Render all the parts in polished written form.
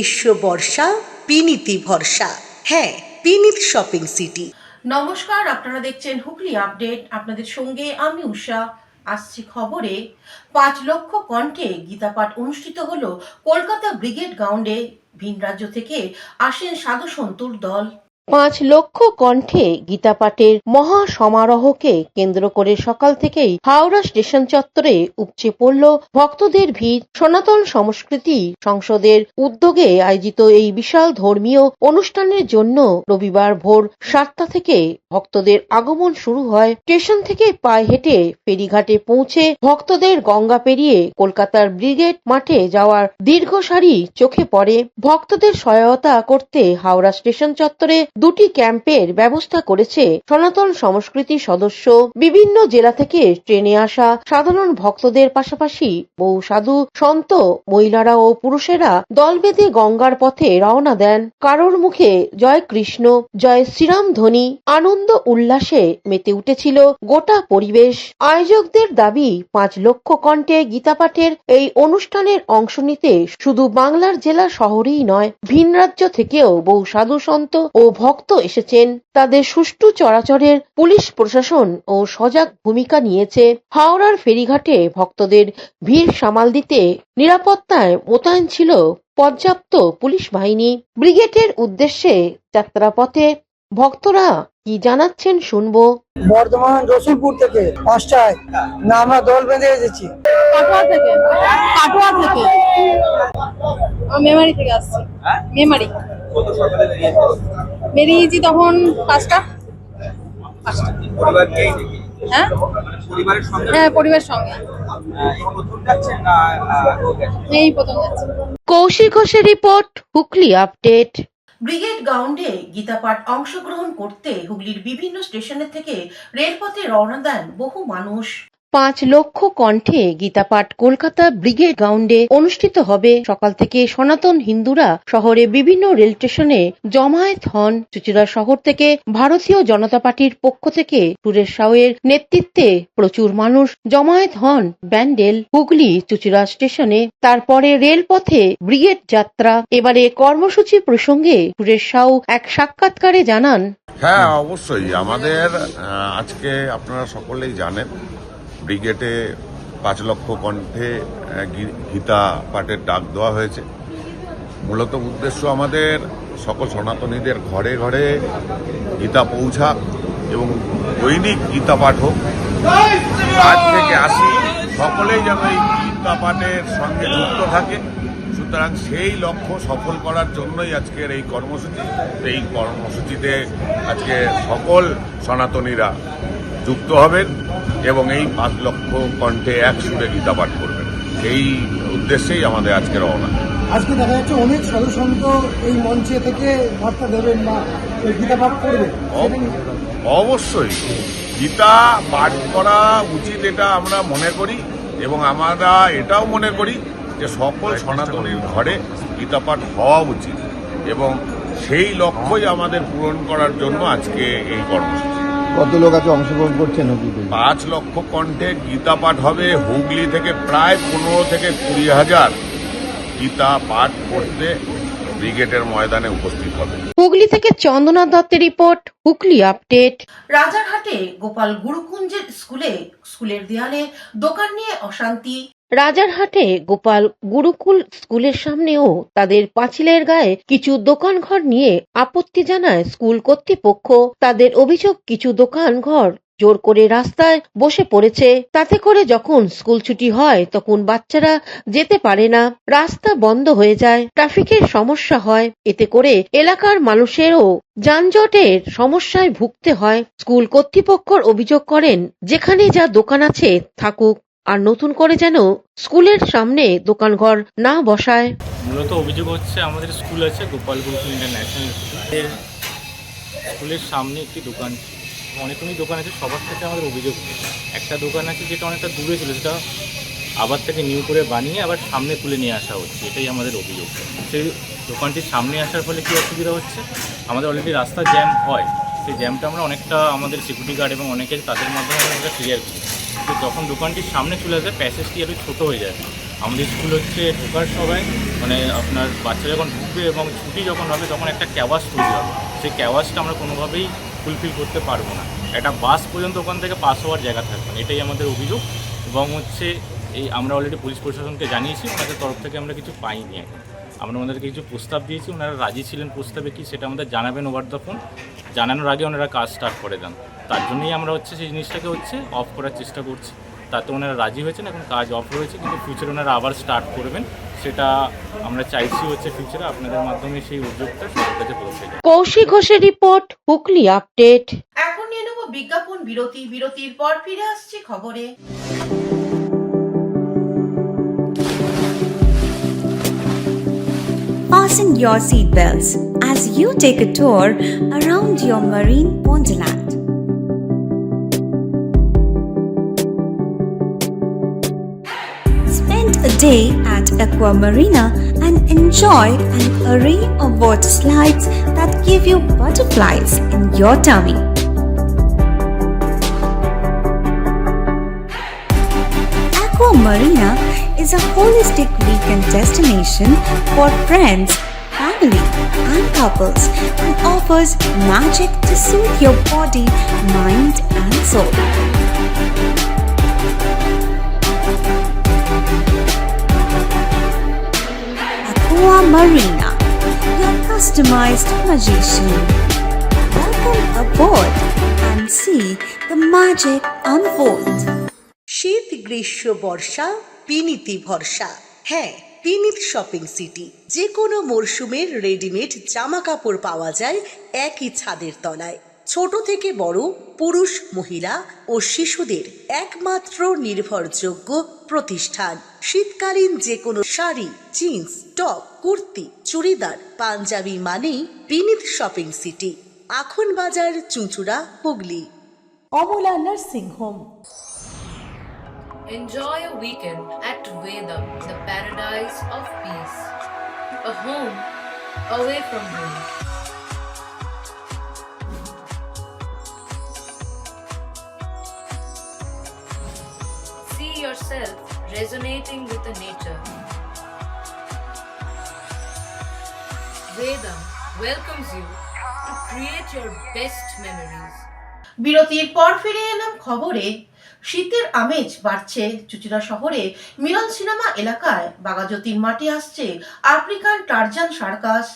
গ্রীষ্ম বর্ষা পিনিতি ভরসা। হ্যাঁ, পিনিত শপিং সিটি। নমস্কার, আপনারা দেখছেন হুগলি আপডেট। আপনাদের সঙ্গে আমি উষা। আসছি খবরে। 5 লক্ষ কণ্ঠে গীতাপাঠ অনুষ্ঠিত হলো কলকাতা ব্রিগেড গ্রাউন্ডে। ভিন রাজ্য থেকে আসেন সাধু সন্তুর দল। 5 লক্ষ কণ্ঠে গীতাপাঠের মহা সমারোহকে কেন্দ্র করে সকাল থেকেই হাওড়া স্টেশন চত্বরে উপচে পড়ল ভক্তদের ভিড়। সনাতন সংস্কৃতি সংসদের উদ্যোগে আয়োজিত এই বিশাল ধর্মীয় অনুষ্ঠানের জন্য রবিবার ভোর 7টা থেকে ভক্তদের আগমন শুরু হয়। স্টেশন থেকে পায়ে হেঁটে ফেরিঘাটে পৌঁছে ভক্তদের গঙ্গা পেরিয়ে কলকাতার ব্রিগেড মাঠে যাওয়ার দীর্ঘ সারি চোখে পড়ে। ভক্তদের সহায়তা করতে হাওড়া স্টেশন চত্বরে 2টি ক্যাম্পের ব্যবস্থা করেছে সনাতন সংস্কৃতি সদস্য। বিভিন্ন জেলা থেকে ট্রেনে আসা সাধারণ ভক্তদের পাশাপাশি বহু সাধু সন্ত মহিলারা ও পুরুষেরা দল বেঁধে গঙ্গার পথে রওনা দেন। কারোর মুখে জয় কৃষ্ণ জয় শ্রীরাম ধ্বনি। আনন্দ উল্লাসে মেতে উঠেছিল গোটা পরিবেশ। আয়োজকদের দাবি 5 লক্ষ কণ্ঠে গীতাপাঠের এই অনুষ্ঠানের অংশ নিতে শুধু বাংলার জেলা শহরেই নয়, ভিন রাজ্য থেকেও বহু সাধু সন্ত ও ভক্ত এসেছেন। তাদের সুষ্ঠু চলাচলের পুলিশ প্রশাসন ও সজাগ ভূমিকা নিয়েছে। হাওড়ার ফেরিঘাটে ভক্তদের ভিড় সামাল দিতে নিরাপত্তায় মোতায়েন ছিল পর্যাপ্ত পুলিশ বাহিনী। ব্রিগেডের উদ্দেশ্যে যাত্রাপথে ভক্তরা কি জানাচ্ছেন শুনবো। বর্ধমান রসুলপুর থেকে 5টায় না, আমরা দল বেঁধে এসেছি। কাটোয়া থেকে মেমারি থেকে আসছি। মেমারি বেরিয়েছি তখন 5টা। হ্যাঁ হ্যাঁ, পরিবারের সঙ্গে এই প্রথম যাচ্ছি। কৌশিক ঘোষের রিপোর্ট, হুগলি আপডেট। ব্রিগেড গ্রাউন্ডে গীতাপাঠ অংশগ্রহণ করতে হুগলির বিভিন্ন স্টেশনের থেকে রেলপথে রওনা দেন বহু মানুষ। 5 লক্ষ কণ্ঠে গীতাপাঠ কলকাতা ব্রিগেড গ্রাউন্ডে অনুষ্ঠিত হবে। সকাল থেকে সনাতন হিন্দুরা শহরে বিভিন্ন রেল স্টেশনে জমায়েত হন। চুঁচুড়া শহর থেকে ভারতীয় জনতা পার্টির পক্ষ থেকে সুরেশ সাউয়ের নেতৃত্বে প্রচুর মানুষ জমায়েত হন ব্যান্ডেল হুগলি চুঁচুড়া স্টেশনে। তারপরে রেলপথে ব্রিগেড যাত্রা। এবারে কর্মসূচি প্রসঙ্গে সুরেশ সাউ এক সাক্ষাৎকারে জানান, হ্যাঁ অবশ্যই আমাদের আজকে আপনারা সকলেই জানেন ব্রিগেডে 5 লক্ষ কণ্ঠে গীতা পাঠের ডাক দেওয়া হয়েছে। মূলত উদ্দেশ্য আমাদের সকল সনাতনীদের ঘরে ঘরে গীতা পৌঁছাক এবং দৈনিক গীতা পাঠ হোক। আজ থেকে আসি সকলেই যেন এই গীতা পাঠের সঙ্গে যুক্ত থাকে। সুতরাং সেই লক্ষ্য সফল করার জন্যই আজকের এই কর্মসূচি। এই কর্মসূচিতে আজকে সকল সনাতনীরা যুক্ত হবেন এবং এই 5 লক্ষ কণ্ঠে এক সুরে গীতা পাঠ করবেন। সেই উদ্দেশ্যেই আমাদের আজকে রওনা। আজকে দেখা যাচ্ছে অনেক সাধু সন্ত এই মঞ্চে থেকে বার্তা দেবেন বা গীতা পাঠ করবেন। অবশ্যই গীতা পাঠ করা উচিত, এটা আমরা মনে করি এবং আমরা এটাও মনে করি যে সকল সনাতনীর ঘরে গীতা পাঠ হওয়া উচিত এবং সেই লক্ষ্যই আমাদের পূরণ করার জন্য আজকে এই কর্মসূচি। কত লোক আছে অংশগ্রহণ করছেন? 5 লক্ষ কণ্ঠে গীতা পাঠ হবে। হুগলি থেকে প্রায় 15 থেকে 20 হাজার গীতা পাঠ করতে ব্রিগেডের ময়দানে উপস্থিত হবে। হুগলি থেকে চন্দনা দত্তের রিপোর্ট, হুগলি আপডেট। রাজারহাটে গোপাল গুরুকুঞ্জের স্কুলের দেয়ালে দোকান নিয়ে অশান্তি। রাজারহাটে গোপাল গুরুকুল স্কুলের সামনেও তাদের পাঁচিলের গায়ে কিছু দোকানঘর নিয়ে আপত্তি জানায় স্কুল কর্তৃপক্ষ। তাদের অভিযোগ কিছু দোকানঘর জোর করে রাস্তায় বসে পড়েছে। তাতে করে যখন স্কুল ছুটি হয় তখন বাচ্চারা যেতে পারে না, রাস্তা বন্ধ হয়ে যায়, ট্রাফিকের সমস্যা হয়। এতে করে এলাকার মানুষেরও যানজটের সমস্যায় ভুগতে হয়। স্কুল কর্তৃপক্ষর অভিযোগ করেন, যেখানে যা দোকান আছে থাকুক, আর নতুন করে যেন স্কুলের সামনে দোকানঘর না বসায়। মূলত অভিযোগ হচ্ছে আমাদের স্কুল আছে গোপাল গুরুকুল ইন্টারন্যাশনাল স্কুল, স্কুলের সামনে একটি দোকান, অনেকগুলি দোকান আছে। সবার থেকে আমাদের অভিযোগ, একটা দোকান আছে যেটা অনেকটা দূরে ছিল, সেটা আবার থেকে নিউ করে বানিয়ে আবার সামনে তুলে নিয়ে আসা হচ্ছে, এটাই আমাদের অভিযোগ। সেই দোকানটির সামনে আসার ফলে কী অসুবিধা হচ্ছে, আমাদের অলরেডি রাস্তা জ্যাম হয়, সেই জ্যামটা আমরা অনেকটা আমাদের সিকিউরিটি গার্ড এবং অনেকে তাদের মাধ্যমে আমরা সেটা ক্লিয়ার করি। তো যখন দোকানটির সামনে চলে আসে প্যাসেজটি একটু ছোটো হয়ে যায়। আমাদের স্কুল হচ্ছে ঢোকার সময় মানে আপনার বাচ্চা যখন ঢুকবে এবং ছুটি যখন হবে তখন একটা ক্যাওয়াস তৈরি হবে, সেই ক্যাওয়াসটা আমরা কোনোভাবেই ফুলফিল করতে পারবো না। একটা বাস পর্যন্ত ওখান থেকে পাস হওয়ার জায়গা থাকবে না, এটাই আমাদের অভিযোগ। এবং হচ্ছে এই আমরা অলরেডি পুলিশ প্রশাসনকে জানিয়েছি, ওনাদের তরফ থেকে আমরা কিছু পাইনি এখন। আমরা ওনাদেরকে কিছু প্রস্তাব দিয়েছি, ওনারা রাজি ছিলেন প্রস্তাবে কি সেটা আমাদের জানাবেন ওভার দ্য ফোন। জানানোর আগে ওনারা কাজ স্টার্ট করে দেন, তার জন্যই আমরা হচ্ছে সেই জিনিসটাকে হচ্ছে অফ করার চেষ্টা করছি। তাতে ওনারা রাজি হয়েছেন, এখন কাজ অফ রয়েছে, কিন্তু ফিউচারে ওনারা আবার স্টার্ট করবেন, সেটা আমরা চাইছি হচ্ছে ফিউচারে আপনাদের মাধ্যমে সেই উদ্যোগটা সবার কাছে পৌঁছে যায়। কৌশিক ঘোষের রিপোর্ট, হুগলি আপডেট। এখন নিয়ে নেব বিজ্ঞাপন বিরতি। বিরতির পর ফিরে আসছি খবরে। Fasten your seatbelts as you take a tour around your marine wonderland. Spend a day at Aqua Marina and enjoy an array of water slides that give you butterflies in your tummy. Aqua Marina is a holistic weekend destination for friends, family, and couples and offers magic to soothe your body, mind, and soul. Aqua Marina, your customized magician. Welcome aboard and see the magic unfold. শীত গ্রীষ্ম বর্ষা পিনিতি ভরসা। হ্যাঁ, পিনিত shopping city. যে কোনো মরশুমের readymade জামা কাপড় পাওয়া যায় একই ছাদের তলায়। ছোট থেকে বড়, পুরুষ, মহিলা ও শিশুদের একমাত্র নির্ভরযোগ্য প্রতিষ্ঠান। শীতকালীন যে কোনো শাড়ি, জিন্স, টপ, কুর্তি, চুড়িদার, পাঞ্জাবি মানেই পিনিত শপিং সিটি। আখন বাজার, চুঁচুড়া, Hooghly. Amala nursing home. Enjoy a weekend at Vedam, the paradise of peace. A home away from home. See yourself resonating with the nature. Vedam welcomes you to create your best memories. বিরতির পর ফিরে এলাম খবরে। শীতের আমেজ বাড়ছে চুঁচুড়া শহরে মিলন সিনেমা এলাকায়। বাঘাযতীন মাঠে আসছে আফ্রিকান টারজান সার্কাস।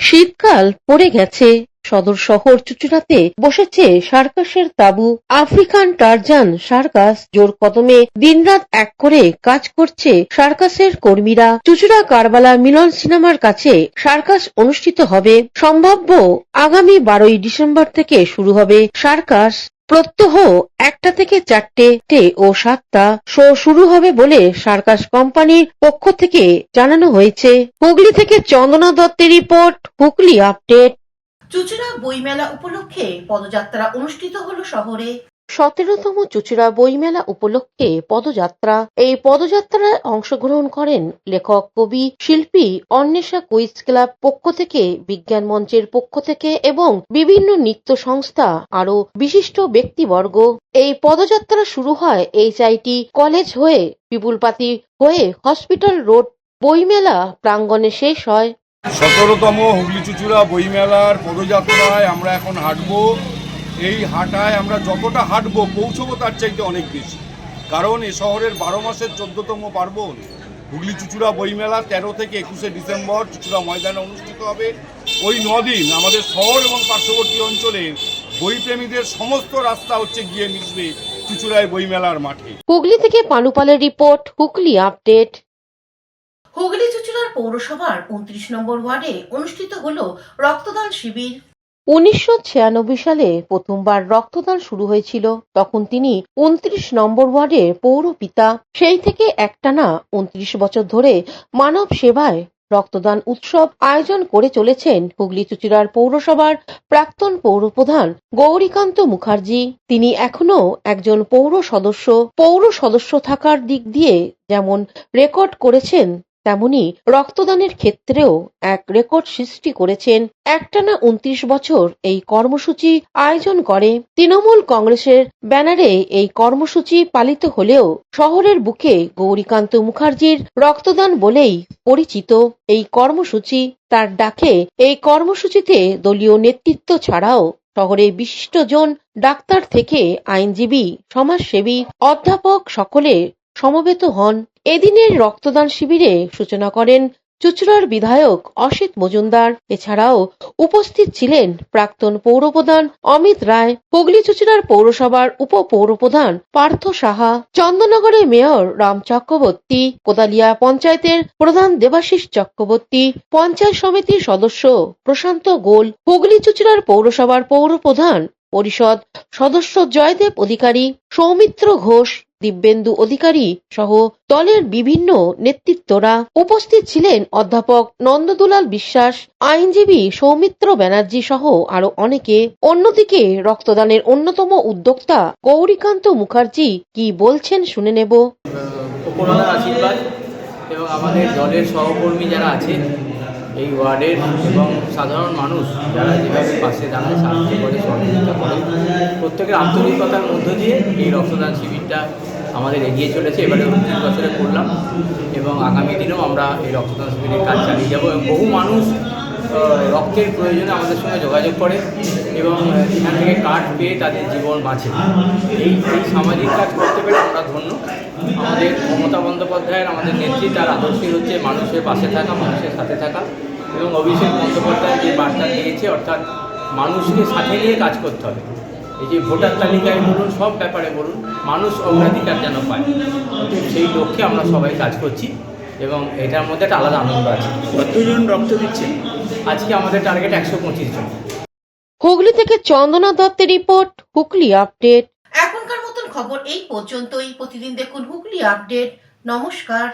শীতকাল পড়ে গেছে, সদর শহর চুঁচুড়াতে বসেছে সার্কাসের তাঁবু। আফ্রিকান টারজান সার্কাস জোর কদমে দিনরাত এক করে কাজ করছে সার্কাসের কর্মীরা। চুঁচুড়া কারবালা মিলন সিনেমার কাছে সার্কাস অনুষ্ঠিত হবে। সম্ভাব্য আগামী 12 ডিসেম্বর থেকে শুরু হবে সার্কাস। প্রত্যহ 1টা থেকে 4টে ও 7টা শো শুরু হবে বলে সার্কাস কোম্পানির পক্ষ থেকে জানানো হয়েছে। হুগলি থেকে চন্দনা দত্তের রিপোর্ট, হুগলি আপডেট। চুঁচুড়া বইমেলা উপলক্ষে পদযাত্রা অনুষ্ঠিত হলো শহরে। 17তম চুঁচুড়া বইমেলা উপলক্ষে পদযাত্রা। এই পদযাত্রায় অংশগ্রহণ করেন লেখক, কবি, শিল্পী, অন্বেষা কুইজ ক্লাব পক্ষ থেকে, বিজ্ঞান মঞ্চের পক্ষ থেকে এবং বিভিন্ন নৃত্য সংস্থা আরো বিশিষ্ট ব্যক্তিবর্গ। এই পদযাত্রা শুরু হয় HIT কলেজ হয়ে পিপুলপাতি হয়ে হসপিটাল রোড বইমেলা প্রাঙ্গণে শেষ হয়। 17তম হুগলি চুঁচুড়া বইমেলার পদযাত্রায় আমরা এখন হাঁটবো। এই হাঁটায় আমরা যতটা হাঁটবো পৌঁছবো তার চাইতে অনেক বেশি, কারণ এ শহরের 12 মাসের 14তম পার্বণ হুগলি চুঁচুড়া বইমেলা 13 থেকে 21শে ডিসেম্বর চুঁচুড়া ময়দানে অনুষ্ঠিত হবে। ওই 9 দিন আমাদের শহর এবং পার্শ্ববর্তী অঞ্চলের বইপ্রেমীদের সমস্ত রাস্তা হচ্ছে গিয়ে মিশবে চুঁচুড়ায় বইমেলার মাঠে। হুগলি থেকে পানুপালের রিপোর্ট, হুগলি আপডেট। হুগলি চুঁচুড়ার পৌরসভার 29 নম্বর ওয়ার্ডে অনুষ্ঠিত হলো রক্তদান শিবির। 1996 সালে প্রথমবার রক্তদান শুরু হয়েছিল। তখন তিনি 29 নম্বর ওয়ার্ডের পৌরপিতা। সেই থেকে একটানা 29 বছর ধরে মানব সেবায় রক্তদান উৎসব আয়োজন করে চলেছেন হুগলি চুঁচুড়ার পৌরসভার প্রাক্তন পৌরপ্রধান গৌরীকান্ত মুখার্জি। তিনি এখনো একজন পৌর সদস্য থাকার দিক দিয়ে যেমন রেকর্ড করেছেন, তেমনি রক্তদানের ক্ষেত্রেও এক রেকর্ড সৃষ্টি করেছেন। একটানা 29 বছর এই কর্মসূচি আয়োজন করে তৃণমূল কংগ্রেসের ব্যানারে এই কর্মসূচি পালিত হলেও শহরের বুকে গৌরীকান্ত মুখার্জির রক্তদান বলেই পরিচিত এই কর্মসূচি। তার ডাকে এই কর্মসূচিতে দলীয় নেতৃত্ব ছাড়াও শহরে বিশিষ্টজন ডাক্তার থেকে আইনজীবী, সমাজসেবী, অধ্যাপক সকলে সমবেত হন। এদিনের রক্তদান শিবিরে সূচনা করেন চুঁচুড়ার বিধায়ক অসিত মজুমদার। এছাড়াও উপস্থিত ছিলেন প্রাক্তন পৌরপ্রধান অমিত রায়, হুগলি চুঁচুড়ার পৌরসভার উপপৌরপ্রধান পার্থ সাহা, চন্দননগরের মেয়র রাম চক্রবর্তী, কোদালিয়া পঞ্চায়েতের প্রধান দেবাশিস চক্রবর্তী, পঞ্চায়েত সমিতির সদস্য প্রশান্ত গোল, হুগলি চুঁচুড়ার পৌরসভার পৌরপ্রধান পরিষদ সদস্য জয়দেব অধিকারী, সৌমিত্র ঘোষ, দিব্যেন্দু অধিকারী সহ দলের বিভিন্ন নেতৃত্বরা উপস্থিত ছিলেন। অধ্যাপক নন্দদুলাল বিশ্বাস, আইনজীবী সৌমিত্র ব্যানার্জি সহ আরো অনেকে। অন্যদিকে রক্তদানের অন্যতম উদ্যোক্তা গৌরীকান্ত মুখার্জি কি বলছেন শুনে নেব। উপরওয়ালার আশীর্বাদ এবং আমাদের দলের সহকর্মী যারা আছে এই ওয়ার্ডের এবং সাধারণ মানুষ যারা যেভাবে পাশে দাঁড়ায়, সাহায্য করে, সহযোগিতা করে, প্রত্যেকের আন্তরিকতার মধ্য দিয়ে এই রক্তদান শিবিরটা আমাদের এগিয়ে চলেছে। এবারে 29 বছরে করলাম এবং আগামী দিনেও আমরা এই রক্তদান শিবিরের কাজ চালিয়ে যাব। এবং বহু মানুষ রক্তের প্রয়োজনে আমাদের সঙ্গে যোগাযোগ করে এবং এখান থেকে কার্ড পেয়ে তাদের জীবন বাঁচে। এই সামাজিক কাজ করতে পেরে আমরা ধন্য। আমাদের মমতা বন্দ্যোপাধ্যায়ের, আমাদের নেত্রী, তার আদর্শই হচ্ছে মানুষের পাশে থাকা, মানুষের সাথে থাকা। এবং অভিষেক বন্দ্যোপাধ্যায় যে বার্তা দিয়েছে, অর্থাৎ মানুষকে সাথে নিয়ে কাজ করতে হবে। এই যে ভোটার তালিকায় বলুন, সব ব্যাপারে বলুন, মানুষ অগ্রাধিকার যেন পায়, সেই লক্ষ্যে আমরা সবাই কাজ করছি এবং এটার মধ্যে একটা আলাদা আনন্দ আছে। কতজন রক্ত দিচ্ছে? আজকে আমাদের টার্গেট 125 জন। হুগলি থেকে চন্দনা দত্তের রিপোর্ট, হুগলি আপডেট। এখনকার মতন খবর এই পর্যন্তই। প্রতিদিন দেখুন হুগলি আপডেট। নমস্কার।